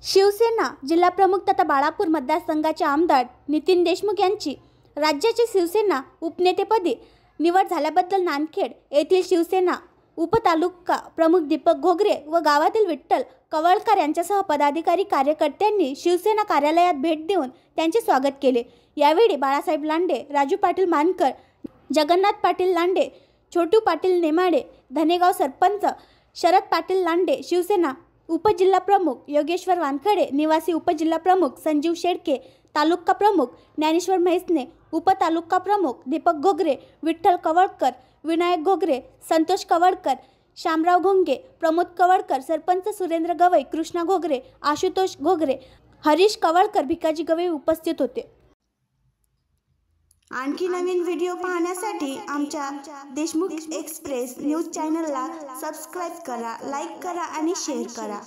शिवसेना जिल्हाप्रमुख तथा बाळापूर मतदारसंघाचे आमदार नितीन देशमुख यांची राज्याचे शिवसेना उपनेतेपदी निवड झाल्याबद्दल नांदखेड येथील शिवसेना उपतालुका प्रमुख दीपक घोगरे व गावातील विठ्ठल कवळकर यांच्यासह पदाधिकारी कार्यकर्त्यांनी शिवसेना कार्यालयात भेट देऊन त्यांचे स्वागत केले। यावेळी बाळासाहेब लांडे, राजू पाटील मानकर, जगन्नाथ पाटील लांडे, छोटू पाटील नेमाडे, धनेगाव सरपंच शरद पाटील लांडे, शिवसेना उपजिल्हाप्रमुख योगेश्वर वानखडे, निवासी उपजिल्हाप्रमुख संजीव शेडके, तालुका प्रमुख ज्ञानेश्वर म्हैसने, उपतालुका प्रमुख दीपक घोगरे, विठ्ठल कवळकर, विनायक घोगरे, संतोष कवळकर, शामराव घोंगे, प्रमोद कवळकर, सरपंच सुरेंद्र गवई, कृष्णा घोगरे, आशुतोष घोगरे, हरीश कवळकर, भिकाजी गवई उपस्थित होते। आणखी नवीन व्हिडिओ पाहण्यासाठी आमच्या देशमुख एक्सप्रेस न्यूज चॅनलला सबस्क्राइब करा, लाईक करा आणि शेअर करा।